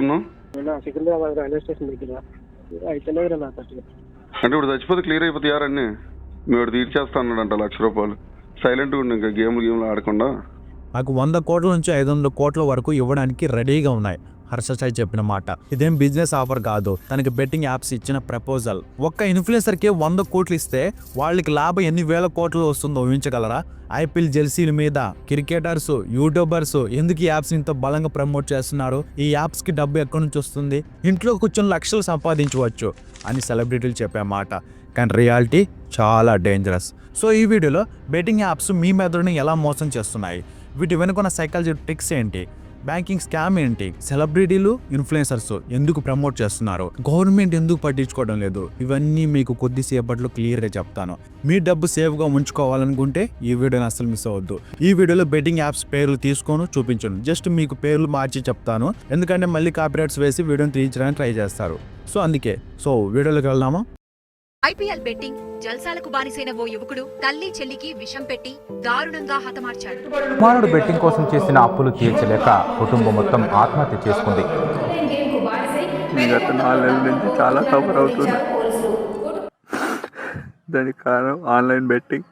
ఉన్నావు? Secunderabad railway station దగ్గర అయితేలేదు నాకు అసలు. అంటే ఇప్పుడు చచ్చిపోతే క్లియర్ అయిపోతాయి యారన్నీ. మేము తీర్చేస్తా అన్నాడంట ₹1,00,000. సైలెంట్గా ఉండి ఇంకా గేమ్లు ఆడకుండా. నాకు 100 కోట్ల నుంచి 500 కోట్ల వరకు ఇవ్వడానికి రెడీగా ఉన్నాయి. హర్ష సాయి చెప్పిన మాట. ఇదేం బిజినెస్ ఆఫర్ కాదు, తనకి బెట్టింగ్ యాప్స్ ఇచ్చిన ప్రపోజల్. ఒక్క ఇన్ఫ్లుయెన్సర్కి 100 కోట్లు ఇస్తే వాళ్ళకి లాభం ఎన్ని వేల కోట్లు వస్తుందో ఊహించగలరా? ఐపీఎల్ జెర్సీల మీద క్రికెటర్స్, యూట్యూబర్స్ ఎందుకు ఈ యాప్స్ ఇంత బలంగా ప్రమోట్ చేస్తున్నారు? ఈ యాప్స్ కి డబ్బు ఎక్కడి నుంచి వస్తుంది? ఇంట్లో కూర్చొని లక్షలు సంపాదించవచ్చు అని సెలబ్రిటీలు చెప్పే మాట. కానీ రియాలిటీ చాలా డేంజరస్. సో ఈ వీడియోలో బెట్టింగ్ యాప్స్ మీ మెదడుని ఎలా మోసం చేస్తున్నాయి, వీటి వెనుకున్న సైకాలజీ ట్రిక్స్ ఏంటి, బ్యాంకింగ్ స్కామ్ ఏంటి, సెలబ్రిటీలు ఇన్ఫ్లుయెన్సర్స్ ఎందుకు ప్రమోట్ చేస్తున్నారు, గవర్నమెంట్ ఎందుకు పట్టించుకోవడం లేదు, ఇవన్నీ మీకు కొద్దిసేపట్లో క్లియర్గా చెప్తాను. మీ డబ్బు సేఫ్గా ఉంచుకోవాలనుకుంటే ఈ వీడియోని అసలు మిస్ అవ్వద్దు. ఈ వీడియోలో బెట్టింగ్ యాప్స్ పేర్లు తీసుకొని చూపించను, జస్ట్ మీకు పేర్లు మార్చి చెప్తాను. ఎందుకంటే మళ్ళీ కాపీరైట్స్ వేసి వీడియోని తీయించడానికి ట్రై చేస్తారు. సో అందుకే వీడియోలోకి వెళ్దామా? ఐపీఎల్ బెట్టింగ్ జల్సాలకు బానిసైన ఓ యువకుడు తల్లి చెల్లికి విషం పెట్టి దారుణంగా హతమార్చాడు. కుమారుడు బెట్టింగ్ కోసం చేసిన అప్పులు తీర్చలేక కుటుంబం మొత్తం ఆత్మహత్య చేసుకుంది. గత 4 నెలల నుంచి చాలా సఫర్ అవుతుంది. దానికి కారణం online betting.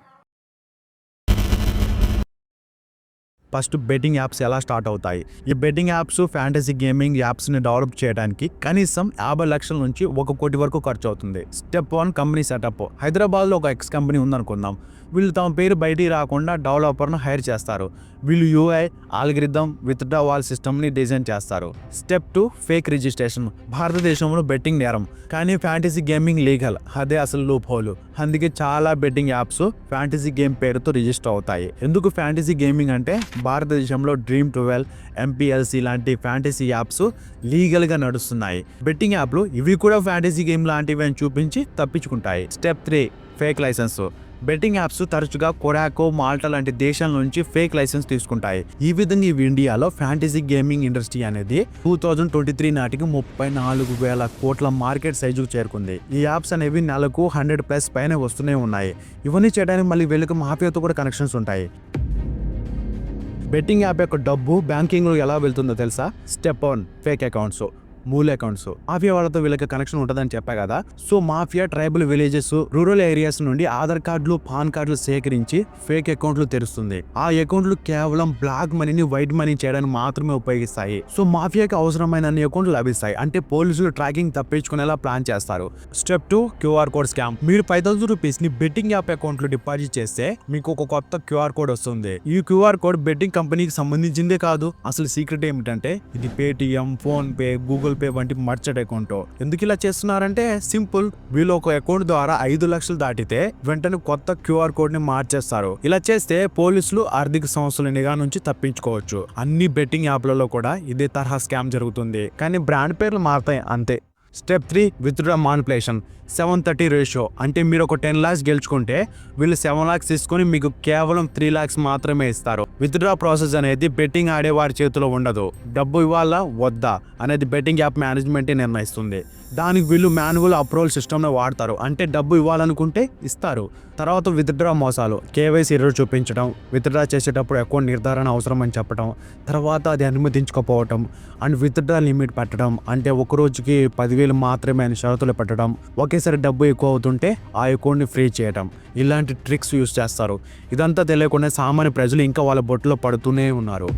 First betting apps ఎలా స్టార్ట్ అవుతాయి? ఈ బెట్టింగ్ యాప్స్ ఫ్యాంటసీ గేమింగ్ యాప్స్ని డెవలప్ చేయడానికి కనీసం 50 లక్షల నుంచి 1 కోటి వరకు ఖర్చు అవుతుంది. Step 1 company setup. హైదరాబాద్లో ఒక ఎక్స్ కంపెనీ ఉందనుకుందాం. వీళ్ళు తమ పేరు బయటికి రాకుండా డెవలపర్ను హైర్ చేస్తారు. వీళ్ళు యూఐ, ఆల్గరిథం, విత్డ్రావల్ సిస్టమ్ని డిజైన్ చేస్తారు. Step 2 fake registration. భారతదేశంలో బెట్టింగ్ నేరం, కానీ ఫ్యాంటసీ గేమింగ్ లీగల్. అదే అసలు లూప్ హోల్. అందుకే చాలా బెట్టింగ్ యాప్స్ ఫ్యాంటసీ గేమ్ పేరుతో రిజిస్టర్ అవుతాయి. ఎందుకు ఫ్యాంటసీ గేమింగ్ అంటే భారతదేశంలో డ్రీమ్ 12, ఎంపీఎల్సీ లాంటి ఫ్యాంటసీ యాప్స్ లీగల్గా నడుస్తున్నాయి. బెట్టింగ్ యాప్లు ఇవి కూడా ఫ్యాంటసీ గేమ్ లాంటివి అని చూపించి తప్పించుకుంటాయి. Step 3 fake license. Betting apps తరచుగా కొరాకో, మాల్టా లాంటి దేశాల నుంచి ఫేక్ లైసెన్స్ తీసుకుంటాయి. ఈ విధంగా ఇవి ఇండియాలో ఫ్యాంటసీ గేమింగ్ ఇండస్ట్రీ అనేది 2023 నాటికి 34,000 కోట్ల మార్కెట్ సైజుకు చేరుకుంది. ఈ యాప్స్ అనేవి నెలకు 100+ పైన వస్తూనే ఉన్నాయి. ఇవన్నీ చేయడానికి మళ్ళీ వీళ్ళకి మాఫియాతో కూడా కనెక్షన్స్ ఉంటాయి. బెట్టింగ్ యాప్ యొక్క డబ్బు బ్యాంకింగ్లో ఎలా వెళ్తుందో తెలుసా? స్టెప్ 1 ఫేక్ అకౌంట్స్, మూల అకౌంట్స్. మాఫియా వాళ్ళతో వీళ్ళకి కనెక్షన్ ఉంటుందని చెప్పా కదా. So mafia tribal villages, rural areas నుండి ఆధార్ కార్డులు, పాన్ కార్డులు సేకరించి ఫేక్ అకౌంట్లు తెరుస్తుంది. ఆ అకౌంట్లు కేవలం బ్లాక్ మనీని వైట్ మనీ చేయడానికి మాత్రమే ఉపయోగిస్తాయి. సో మాఫియాకి అవసరమైన అన్ని అకౌంట్లు లభిస్తాయి. అంటే పోలీసులు ట్రాకింగ్ తప్పించుకునేలా ప్లాన్ చేస్తారు. Step 2 QR code scam. మీరు ₹5,000 ని బెట్టింగ్ యాప్ అకౌంట్ లో డిపాజిట్ చేస్తే మీకు ఒక కొత్త క్యూఆర్ కోడ్ వస్తుంది. ఈ క్యూఆర్ కోడ్ బెట్టింగ్ కంపెనీకి సంబంధించిందే కాదు. అసలు సీక్రెట్ ఏమిటంటే ఇది Paytm, phone pay, Google pay వంటి మర్చెంట్ అకౌంట్. ఎందుకు ఇలా చేస్తున్నారంటే సింపుల్. వీళ్ళు ఒక అకౌంట్ ద్వారా 5 లక్షలు దాటితే వెంటనే కొత్త క్యూఆర్ కోడ్ ని మార్చేస్తారు. ఇలా చేస్తే పోలీసులు, ఆర్థిక సంస్థల నిఘా నుంచి తప్పించుకోవచ్చు. అన్ని బెట్టింగ్ యాప్లలో కూడా ఇదే తరహా స్కామ్ జరుగుతుంది, కానీ బ్రాండ్ పేర్లు మారుతాయి అంతే. Step 3 withdraw manipulation. 7:30 రేషియో. అంటే మీరు ఒక 10 lakhs గెలుచుకుంటే వీళ్ళు 7 lakhs తీసుకొని మీకు కేవలం 3 lakhs మాత్రమే ఇస్తారు. విత్డ్రా ప్రాసెస్ అనేది బెట్టింగ్ ఆడే వారి చేతిలో ఉండదు. డబ్బు ఇవ్వాలా వద్దా అనేది బెట్టింగ్ యాప్ మేనేజ్మెంటే నిర్ణయిస్తుంది. దానికి వీళ్ళు మాన్యువల్ అప్రూవల్ సిస్టమ్ని వాడతారు. అంటే డబ్బు ఇవ్వాలనుకుంటే ఇస్తారు. తర్వాత విత్డ్రా మోసాలు. కేవైసీ ఎర్రర్ చూపించడం, విత్డ్రా చేసేటప్పుడు అకౌంట్ నిర్ధారణ అవసరం అని చెప్పడం, తర్వాత అది అనుమతించకపోవటం, అండ్ విత్డ్రా లిమిట్ పెట్టడం. అంటే ఒక రోజుకి 10,000 మాత్రమే అని షరతులు పెట్టడం. ఒకేసారి డబ్బు ఎక్కువ అవుతుంటే ఆ అకౌంట్ని ఫ్రీ చేయడం. ఇలాంటి ట్రిక్స్ యూస్ చేస్తారు. ఇదంతా తెలియకుండా సామాన్య ప్రజలు ఇంకా వాళ్ళ బొట్టులో పడుతూనే ఉన్నారు.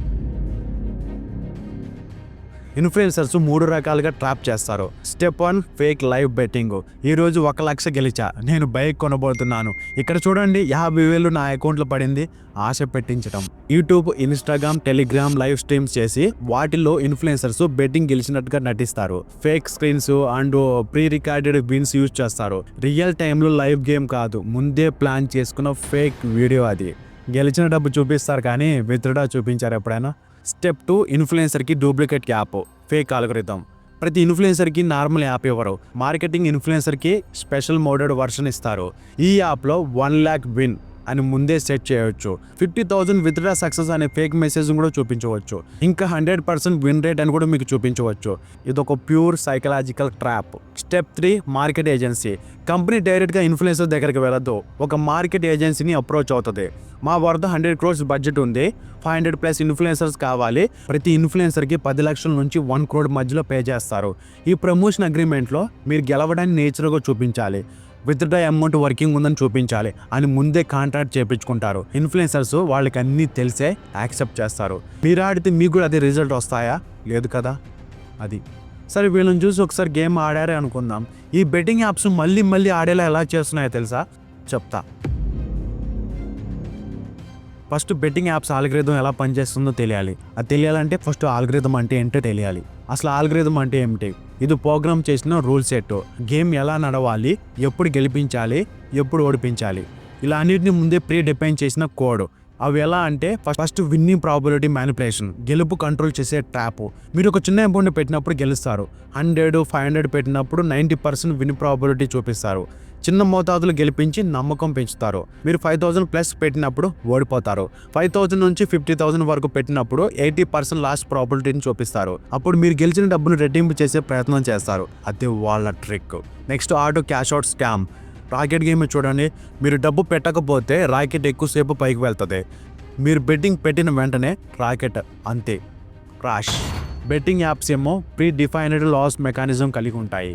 ఇన్ఫ్లుయెన్సర్స్ 3 రకాలుగా ట్రాప్ చేస్తారు. Step 1 fake live betting. ఈ రోజు 1 లక్ష గెలిచా, నేను బైక్ కొనబోతున్నాను, ఇక్కడ చూడండి 50,000 నా అకౌంట్లో పడింది, ఆశ పెట్టించడం. YouTube, Instagram, Telegram live streams చేసి వాటిల్లో ఇన్ఫ్లుయెన్సర్స్ బెట్టింగ్ గెలిచినట్టుగా నటిస్తారు. Fake screens and prerecorded wins use చేస్తారు. రియల్ టైంలో లైవ్ గేమ్ కాదు, ముందే ప్లాన్ చేసుకున్న ఫేక్ వీడియో అది. గెలిచిన డబ్బు చూపిస్తారు కానీ విత్డ్రా చూపించారు ఎప్పుడైనా? స్టెప్ 2 ఇన్ఫ్లుయెన్సర్కి డూప్లికేట్ యాప్, ఫేక్ ఆల్గరిథం. ప్రతి ఇన్ఫ్లుయెన్సర్కి నార్మల్ యాప్ ఇవ్వరు. మార్కెటింగ్ ఇన్ఫ్లుయెన్సర్కి స్పెషల్ మోడెడ్ వర్షన్ ఇస్తారు. ఈ యాప్లో 1 lakh విన్ అని ముందే సెట్ చేయొచ్చు. 50,000 విత్డ్రా సక్సెస్ అనే ఫేక్ మెసేజ్ కూడా చూపించవచ్చు. ఇంకా 100% విన్ రేట్ అని కూడా మీకు చూపించవచ్చు. ఇది ఒక pure psychological trap. Step 3 market agency. Company డైరెక్ట్గా ఇన్ఫ్లుయెన్సర్ దగ్గరికి వెళ్ళదు, ఒక మార్కెట్ ఏజెన్సీని అప్రోచ్ అవుతుంది. మా వద్ద 100 crores బడ్జెట్ ఉంది, 500+ ఇన్ఫ్లుయెన్సర్స్ కావాలి, ప్రతి ఇన్ఫ్లుయెన్సర్కి 10 లక్షల నుంచి 1 crore మధ్యలో పే చేస్తారు. ఈ ప్రమోషన్ అగ్రిమెంట్లో మీరు గెలవడాన్ని నేచురల్గా చూపించాలి, విత్డ్రా అమౌంట్ వర్కింగ్ ఉందని చూపించాలి అని ముందే కాంట్రాక్ట్ చేయించుకుంటారు. ఇన్ఫ్లుయెన్సర్స్ వాళ్ళకి అన్నీ తెలిసే యాక్సెప్ట్ చేస్తారు. మీరు ఆడితే మీకు కూడా అదే రిజల్ట్ వస్తాయా? లేదు కదా. అది సరే, వీళ్ళని చూసి ఒకసారి గేమ్ ఆడారే అనుకుందాం. ఈ బెట్టింగ్ యాప్స్ మళ్ళీ మళ్ళీ ఆడేలా ఎలా చేస్తున్నాయో తెలుసా? చెప్తా. ఫస్ట్ బెట్టింగ్ యాప్స్ ఆల్గరిథం ఎలా పనిచేస్తుందో తెలియాలి. అది తెలియాలంటే ఫస్ట్ ఆల్గరిథం అంటే ఏంటో తెలియాలి. అసలు ఆల్గరిథం అంటే ఏమిటి? ఇది ప్రోగ్రామ్ చేసిన రూల్ సెట్. గేమ్ ఎలా నడవాలి, ఎప్పుడు గెలిపించాలి, ఎప్పుడు ఓడిపించాలి, ఇలా అన్నిటిని ముందే ప్రీ డిఫైన్ చేసిన కోడ్. అవి ఎలా అంటే ఫస్ట్ విన్నింగ్ ప్రాబిలిటీ మ్యానిపులేషన్, గెలుపు కంట్రోల్ చేసే ట్రాప్. మీరు ఒక చిన్న అమౌంట్ పెట్టినప్పుడు గెలుస్తారు, 100, 500 పెట్టినప్పుడు 90% విన్ ప్రాబిలిటీ చూపిస్తారు. చిన్న మోతాదులు గెలిపించి నమ్మకం పెంచుతారు. మీరు 5,000+ పెట్టినప్పుడు ఓడిపోతారు. 5,000 నుంచి 50,000 వరకు పెట్టినప్పుడు 80% లాస్ట్ ప్రాబిలిటీని చూపిస్తారు. అప్పుడు మీరు గెలిచిన డబ్బును రెట్టింపు చేసే ప్రయత్నం చేస్తారు. అదే వాళ్ళ trick. Next auto cash out scam. Rocket game చూడండి, మీరు డబ్బు పెట్టకపోతే రాకెట్ ఎక్కువసేపు పైకి వెళ్తుంది. మీరు బెట్టింగ్ పెట్టిన వెంటనే రాకెట్ అంతే క్రాష్. బెట్టింగ్ యాప్స్ ఏమో ప్రీ డిఫైన్డ్ లాస్ మెకానిజం కలిగి ఉంటాయి.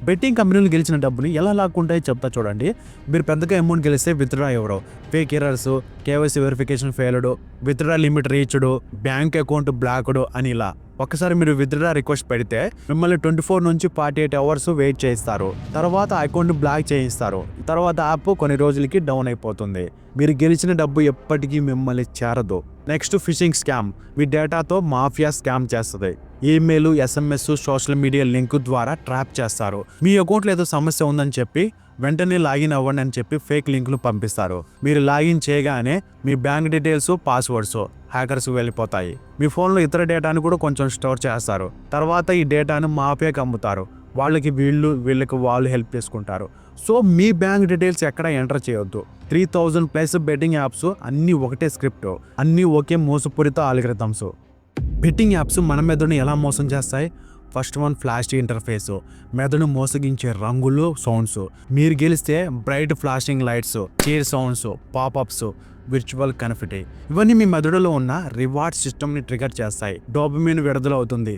బెట్టింగ్ కంపెనీలు గెలిచిన డబ్బుని ఎలా లాక్కుంటాయో చెప్తా చూడండి. మీరు పెద్దగా అమౌంట్ గెలిస్తే విత్డ్రా ఎవరో, fake errors, KYC verification failed, withdraw limit reached, bank account blocked అని ఇలా. ఒక్కసారి మీరు విత్డ్రా రిక్వెస్ట్ పెడితే మిమ్మల్ని 24 నుంచి 48 అవర్స్ వెయిట్ చేయిస్తారు. తర్వాత అకౌంట్ బ్లాక్ చేయిస్తారు. తర్వాత యాప్ కొన్ని రోజులకి డౌన్ అయిపోతుంది. మీరు గెలిచిన డబ్బు ఎప్పటికీ మిమ్మల్ని చేరదు. Next phishing scam. మీ డేటాతో మాఫియా స్కామ్ చేస్తుంది. Email, SMS, social media link ద్వారా ట్రాప్ చేస్తారు. మీ అకౌంట్లో ఏదో సమస్య ఉందని చెప్పి వెంటనే లాగిన్ అవ్వండి అని చెప్పి ఫేక్ లింకులు పంపిస్తారు. మీరు లాగిన్ చేయగానే మీ బ్యాంక్ డీటెయిల్స్, పాస్వర్డ్స్ హ్యాకర్స్ వెళ్ళిపోతాయి. మీ ఫోన్లో ఇతర డేటాను కూడా కొంచెం స్టోర్ చేస్తారు. తర్వాత ఈ డేటాను మాఫియాకి అమ్ముతారు. వాళ్ళకి వీళ్ళకి వాళ్ళు హెల్ప్ చేసుకుంటారు. సో మీ బ్యాంక్ డీటెయిల్స్ ఎక్కడ ఎంటర్ చేయొద్దు. 3,000+ బెట్టింగ్ యాప్స్ అన్నీ ఒకటే స్క్రిప్ట్, అన్నీ ఒకే మోసపూరిత ఆల్గరిథమ్స్. బెట్టింగ్ యాప్స్ మన మెదడుని ఎలా మోసం చేస్తాయి? ఫస్ట్ వన్ ఫ్లాష్ ఇంటర్ఫేస్, మెదడు మోసగించే రంగులు, సౌండ్స్. మీరు గెలిస్తే bright flashing lights, cheer sounds, popups, virtual confetti. ఇవన్నీ మీ మెదడులో ఉన్న రివార్డ్ సిస్టమ్ని ట్రిగర్ చేస్తాయి. డోపమైన్ విడుదల అవుతుంది,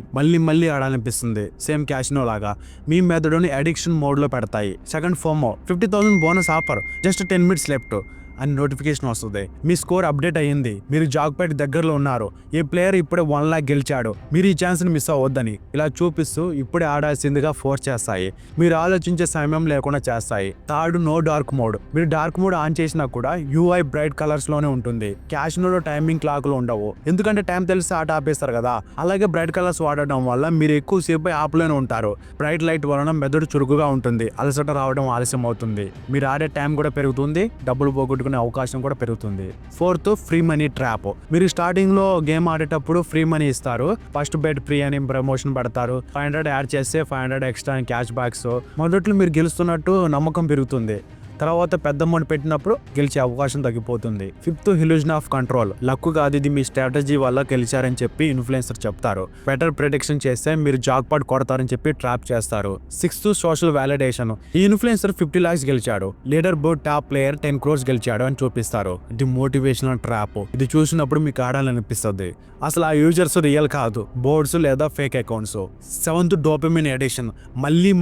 మళ్ళీ ఆడాలనిపిస్తుంది. సేమ్ క్యాసినో లాగా మీ మెదడుని అడిక్షన్ మోడ్లో పెడతాయి. Second FOMO, 50,000 bonus offer, just 10 minutes left అని నోటిఫికేషన్ వస్తుంది. మీ స్కోర్ అప్డేట్ అయ్యింది, మీరు జాక్పాట్ దగ్గరలో ఉన్నారు, ఏ ప్లేయర్ ఇప్పుడే 1 lakh గెలిచాడు, మీరు ఈ ఛాన్స్ని మిస్ అవ్వద్దని ఇలా చూపిస్తూ ఇప్పుడే ఆడాల్సిందిగా ఫోర్స్ చేస్తాయి. మీరు ఆలోచించే సమయం లేకుండా చేస్తాయి. Third, no dark mode. మీరు డార్క్ మోడ్ ఆన్ చేసినా కూడా UI బ్రైట్ కలర్స్లోనే ఉంటుంది. క్యాసినోలో టైమింగ్ క్లాక్లు ఉండవు, ఎందుకంటే టైం తెలిస్తే ఆట ఆపేస్తారు కదా. అలాగే బ్రైట్ కలర్స్ వాడడం వల్ల మీరు ఎక్కువసేపు యాప్లోనే ఉంటారు. బ్రైట్ లైట్ వలన మెదడు చురుకుగా ఉంటుంది, అలసట రావడం ఆలస్యం అవుతుంది. మీరు ఆడే టైం కూడా పెరుగుతుంది, డబ్బులు పోగొట్టుకునే అవకాశం కూడా పెరుగుతుంది. Fourth, free money trap. మీరు స్టార్టింగ్ లో గేమ్ ఆడేటప్పుడు ఫ్రీ మనీ ఇస్తారు. ఫస్ట్ బెట్ ఫ్రీ అని ప్రమోషన్ పెడతారు. 500 యాడ్ చేస్తే 500 ఎక్స్ట్రా క్యాష్ బ్యాక్స్. మొదట్లో మీరు గెలుస్తున్నట్టు నమ్మకం పెరుగుతుంది. తర్వాత పెద్ద అమౌంట్ పెట్టినప్పుడు గెలిచే అవకాశం తగ్గిపోతుంది. Fifth, illusion of control. Luck కాదు, ఇది మీ స్ట్రాటజీ వల్ల గెలిచారని చెప్పి ఇన్ఫ్లుయెన్సర్ చెప్తారు. బెటర్ ప్రిడిక్షన్ చేస్తే మీరు జాక్పాట్ కొడతారని చెప్పి ట్రాప్ చేస్తారు. Sixth, social validation. ఈ ఇన్ఫ్లుయెన్సర్ 50 lakhs గెలిచాడు, leader board top player 10 crores గెలిచాడు అని చూపిస్తారు. ఇది మోటివేషనల్ ట్రాప్. ఇది చూసినప్పుడు మీకు ఆడాలనిపిస్తుంది. అసలు ఆ యూజర్స్ రియల్ కాదు, బోర్డ్స్ లేదా fake accounts. Seventh, dopamine addiction.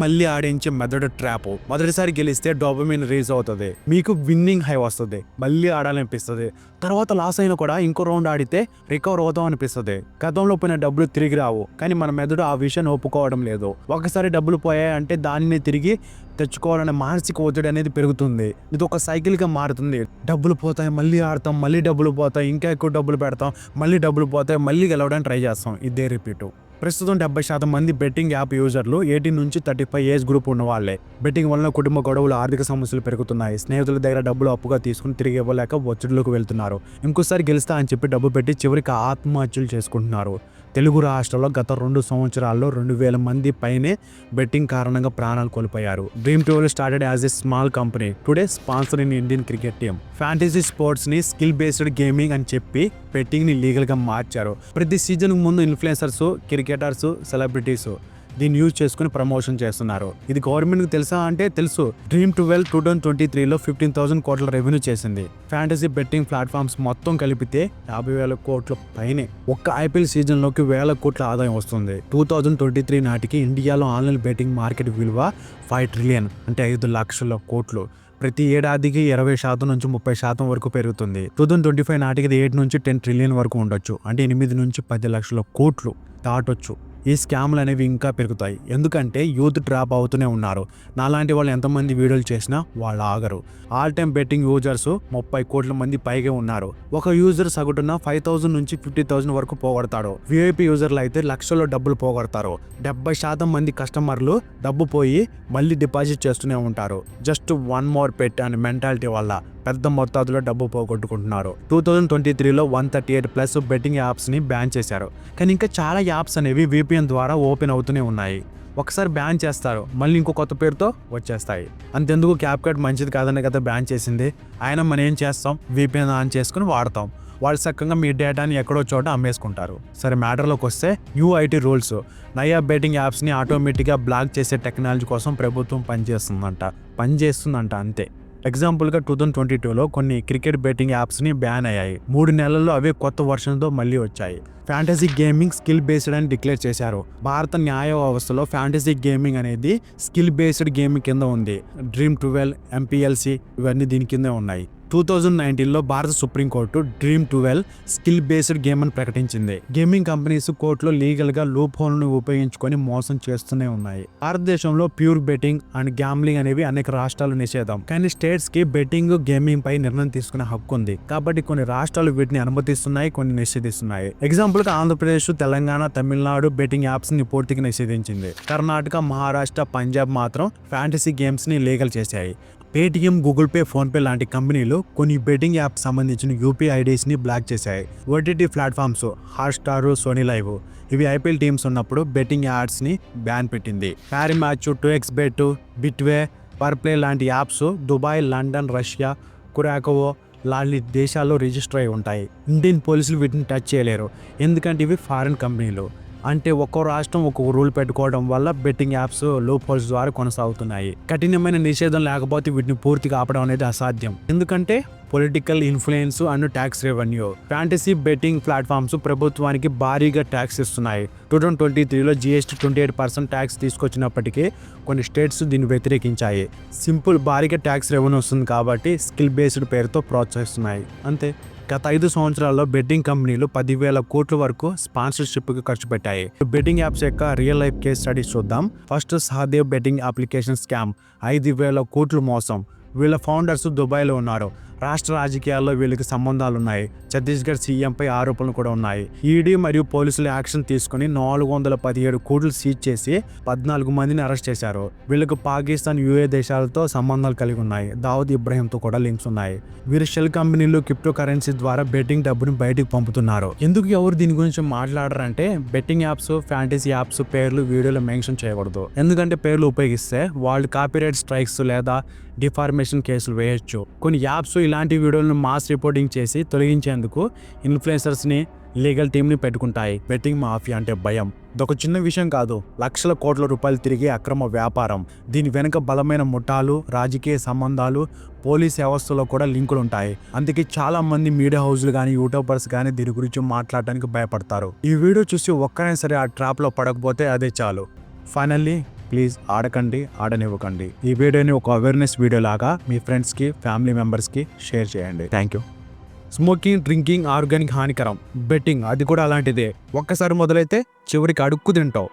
మళ్ళీ ఆడించే మెథడ్ ట్రాప్. మొదటిసారి గెలిస్తే డోపమైన్ అవుతుంది, మీకు విన్నింగ్ హై వస్తుంది, మళ్ళీ ఆడాలనిపిస్తుంది. తర్వాత లాస్ అయినా కూడా ఇంకో రౌండ్ ఆడితే రికవర్ అవుతాం అనిపిస్తుంది. గతంలో పోయిన డబ్బులు తిరిగి రావు, కానీ మన మెదడు ఆ విషయాన్ని ఒప్పుకోవడం లేదు. ఒకసారి డబ్బులు పోయాయంటే దానిని తిరిగి తెచ్చుకోవాలనే మానసిక ఒత్తిడి అనేది పెరుగుతుంది. ఇది ఒక సైకిల్గా మారుతుంది. డబ్బులు పోతాయి, మళ్ళీ ఆడతాం, మళ్ళీ డబ్బులు పోతాయి, ఇంకా ఎక్కువ డబ్బులు పెడతాం, మళ్ళీ డబ్బులు పోతాయి, మళ్ళీ గెలవడానికి ట్రై చేస్తాం. ఇదే రిపీట్. ప్రస్తుతం 70% మంది బెట్టింగ్ యాప్ యూజర్లు 18 నుంచి 35 ఏజ్ గ్రూప్ ఉన్న వాళ్ళే. బెట్టింగ్ వలన కుటుంబ గొడవలు, ఆర్థిక సమస్యలు పెరుగుతున్నాయి. స్నేహితుల దగ్గర డబ్బులు అప్పుగా తీసుకుని తిరిగి ఇవ్వలేక ఒత్తిడిలోకి వెళ్తున్నారు. ఇంకోసారి గెలుస్తా అని చెప్పి డబ్బు పెట్టి చివరికి ఆత్మహత్యలు చేసుకుంటున్నారు. తెలుగు రాష్ట్రాల్లో గత 2 సంవత్సరాల్లో 2,000 మంది పైనే బెట్టింగ్ కారణంగా ప్రాణాలు కోల్పోయారు. Dream 12 started as a small company today sponsor in Indian cricket team. Fantasy sports ని స్కిల్ బేస్డ్ గేమింగ్ అని చెప్పి బెట్టింగ్ ని లీగల్ గా మార్చారు. ప్రతి సీజన్ ముందు ఇన్ఫ్లుయెన్సర్స్, క్రికెటర్స్, సెలబ్రిటీస్ దీన్ని యూజ్ చేసుకుని ప్రమోషన్ చేస్తున్నారు. ఇది గవర్నమెంట్కి తెలుసా అంటే తెలుసు. డ్రీమ్ 12 2023లో 15,000 కోట్ల రెవెన్యూ చేసింది. ఫ్యాంటసీ బెట్టింగ్ ప్లాట్ఫామ్స్ మొత్తం కలిపితే 50,000 కోట్ల పైనే. ఒక్క ఐపీఎల్ సీజన్లోకి 1,000 కోట్ల ఆదాయం వస్తుంది. 2023 నాటికి ఇండియాలో ఆన్లైన్ బెట్టింగ్ మార్కెట్ విలువ 5 ట్రిలియన్ అంటే 5 లక్షల కోట్లు. ప్రతి ఏడాదికి 20% నుంచి 30% వరకు పెరుగుతుంది. 2025 నాటికి 8 నుంచి 10 ట్రిలియన్ వరకు ఉండొచ్చు. అంటే 8 నుంచి 10 లక్షల కోట్లు దాటొచ్చు. ఈ స్కామ్లు అనేవి ఇంకా పెరుగుతాయి. ఎందుకంటే యూత్ డ్రాప్ అవుతూనే ఉన్నారు. నాలాంటి వాళ్ళు ఎంతమంది వీడియోలు చేసినా వాళ్ళు ఆగరు. ఆల్ టైమ్ బెట్టింగ్ యూజర్స్ 30 కోట్ల మంది పైగా ఉన్నారు. ఒక యూజర్ సగటున 5,000 నుంచి 50,000 వరకు పోగొడతాడు. విఐపి యూజర్లు అయితే లక్షల్లో డబ్బులు పోగొడతారు. 70% మంది కస్టమర్లు డబ్బు పోయి మళ్ళీ డిపాజిట్ చేస్తూనే ఉంటారు. జస్ట్ వన్ మోర్ పెట్ అనే మెంటాలిటీ వల్ల పెద్ద మొత్తాదులో డబ్బు పోగొట్టుకుంటున్నారు. 2023లో 138+ బెట్టింగ్ యాప్స్ ని బ్యాన్ చేశారు. కానీ ఇంకా చాలా యాప్స్ అనేవి VPN ద్వారా ఓపెన్ అవుతూనే ఉన్నాయి. ఒకసారి బ్యాన్ చేస్తారు, మళ్ళీ ఇంకో కొత్త పేరుతో వచ్చేస్తాయి. అంతెందుకు CapCut మంచిది కాదనే కదా బ్యాన్ చేసింది. అయినా మనం ఏం చేస్తాం, VPN ఆన్ చేసుకుని వాడతాం. వాళ్ళు చక్కగా మీ డేటాని ఎక్కడో చోట అమ్మేసుకుంటారు. సరే మ్యాటర్లోకి వస్తే న్యూ IT రూల్స్. నయా బెట్టింగ్ యాప్స్ని ఆటోమేటిక్గా బ్లాక్ చేసే టెక్నాలజీ కోసం ప్రభుత్వం పనిచేస్తుందంట అంతే. ఎగ్జాంపుల్గా 2022లో కొన్ని క్రికెట్ బెట్టింగ్ యాప్స్ని బ్యాన్ అయ్యాయి. 3 నెలల్లో అవే కొత్త వర్షన్తో మళ్ళీ వచ్చాయి. ఫ్యాంటసీ గేమింగ్ స్కిల్ బేస్డ్ అని డిక్లేర్ చేశారు. భారత న్యాయ వ్యవస్థలో ఫ్యాంటసీ గేమింగ్ అనేది స్కిల్ బేస్డ్ గేమింగ్ కింద ఉంది. డ్రీమ్ 12, MPLC ఇవన్నీ దీని కిందే ఉన్నాయి. 2019లో భారత supreme court dream 12 skill based game అని ప్రకటించింది. గేమింగ్ కంపెనీస్ కోర్టులో లీగల్ గా లూప్ హోల్ను ఉపయోగించుకొని మోసం చేస్తూనే ఉన్నాయి. భారతదేశంలో ప్యూర్ బెట్టింగ్ అండ్ గ్యాంబ్లింగ్ అనేవి అనేక రాష్ట్రాలు నిషేధం. కానీ స్టేట్స్ కి బెట్టింగ్, గేమింగ్ పై నిర్ణయం తీసుకునే హక్కు ఉంది. కాబట్టి కొన్ని రాష్ట్రాలు వీటిని అనుమతిస్తున్నాయి, కొన్ని నిషేధిస్తున్నాయి. ఎగ్జాంపుల్ గా ఆంధ్రప్రదేశ్, తెలంగాణ, తమిళనాడు బెట్టింగ్ యాప్స్ ని పూర్తిగా నిషేధించింది. కర్ణాటక, మహారాష్ట్ర, పంజాబ్ మాత్రం ఫ్యాంటసీ గేమ్స్ ని లీగల్ చేశాయి. పేటిఎం, గూగుల్ పే, ఫోన్పే లాంటి కంపెనీలు కొన్ని బెట్టింగ్ యాప్ సంబంధించిన UPI IDs ని బ్లాక్ చేశాయి. OTT platforms Hotstar, Sony Liv ఇవి IPL టీమ్స్ ఉన్నప్పుడు బెట్టింగ్ యాడ్స్ ని బ్యాన్ పెట్టింది. ప్యారీ మ్యాచ్, 2xBet, బిట్వే, పర్ప్లే లాంటి యాప్స్ దుబాయ్, లండన్, రష్యా, కురాకోవో లాంటి దేశాల్లో రిజిస్టర్ అయి ఉంటాయి. ఇండియన్ పోలీసులు వీటిని టచ్ చేయలేరు, ఎందుకంటే ఇవి ఫారిన్ కంపెనీలు. అంటే ఒక్కో రాష్ట్రం ఒక్కొక్క రూల్ పెట్టుకోవడం వల్ల బెట్టింగ్ యాప్స్ లూప్ హోల్స్ ద్వారా కొనసాగుతున్నాయి. కఠినమైన నిషేధం లేకపోతే వీటిని పూర్తిగా ఆపడం అనేది అసాధ్యం. ఎందుకంటే political influence and tax revenue. Fantasy betting platforms ప్రభుత్వానికి భారీగా ట్యాక్స్ ఇస్తున్నాయి. 2023లో GST 28% ట్యాక్స్ తీసుకొచ్చినప్పటికీ కొన్ని స్టేట్స్ దీన్ని వ్యతిరేకించాయి. సింపుల్, భారీగా ట్యాక్స్ రెవెన్యూ వస్తుంది కాబట్టి స్కిల్ బేస్డ్ పేరుతో ప్రోత్సహిస్తున్నాయి అంతే. గత 5 సంవత్సరాల్లో బెట్టింగ్ కంపెనీలు 10,000 కోట్ల వరకు స్పాన్సర్షిప్ కి ఖర్చు పెట్టాయి. బెట్టింగ్ యాప్స్ యొక్క రియల్ లైఫ్ కేస్ స్టడీస్ చూద్దాం. First, Sahadev betting application scam, 5,000 కోట్లు మోసం. వీళ్ళ ఫౌండర్స్ దుబాయ్లో ఉన్నారు. రాష్ట్ర రాజకీయాల్లో వీళ్ళకి సంబంధాలు ఉన్నాయి. ఛత్తీస్గఢ్ CMపై ఆరోపణలు కూడా ఉన్నాయి. ఈడీ మరియు పోలీసులు యాక్షన్ తీసుకుని 417 కోట్లు సీజ్ చేసి 14 మందిని అరెస్ట్ చేశారు. వీళ్ళకు పాకిస్తాన్, UAE దేశాలతో సంబంధాలు కలిగి ఉన్నాయి. దావుద్ ఇబ్రాహింతో కూడా లింక్స్ ఉన్నాయి. వీరు షెల్ కంపెనీలు క్రిప్టో కరెన్సీ ద్వారా బెట్టింగ్ డబ్బుని బయటకు పంపుతున్నారు. ఎందుకు ఎవరు దీని గురించి మాట్లాడరంటే బెట్టింగ్ యాప్స్, ఫ్యాంటసీ యాప్స్ పేర్లు వీడియోలో మెన్షన్ చేయకూడదు. ఎందుకంటే పేర్లు ఉపయోగిస్తే వాళ్ళు కాపీరైట్ స్ట్రైక్స్ లేదా డిఫార్మేషన్ కేసులు వేయొచ్చు. కొన్ని యాప్స్ ఇలాంటి వీడియోలను మాస్ రిపోర్టింగ్ చేసి తొలగించేందుకు ఇన్ఫ్లుయెన్సర్స్ని, లీగల్ టీంని పెట్టుకుంటాయి. బెట్టింగ్ మాఫియా అంటే భయం. ఇదొక చిన్న విషయం కాదు, లక్షల కోట్ల రూపాయలు తిరిగే అక్రమ వ్యాపారం. దీని వెనుక బలమైన ముఠాలు, రాజకీయ సంబంధాలు, పోలీస్ వ్యవస్థలో కూడా లింకులు ఉంటాయి. అందుకే చాలా మంది మీడియా హౌస్లు కానీ, యూట్యూబర్స్ కానీ దీని గురించి మాట్లాడడానికి భయపడతారు. ఈ వీడియో చూసి ఒక్కరైనా సరే ఆ ట్రాప్లో పడకపోతే అదే చాలు. ఫైనల్లీ ప్లీజ్ ఆడకండి, ఆడనివ్వకండి. ఈ వీడియోని ఒక అవేర్నెస్ వీడియో లాగా మీ ఫ్రెండ్స్కి, ఫ్యామిలీ మెంబర్స్కి షేర్ చేయండి. Thank you. Smoking, drinking organic హానికరం. బెట్టింగ్ అది కూడా అలాంటిదే. ఒక్కసారి మొదలైతే చివరికి అడుక్కు తింటావు.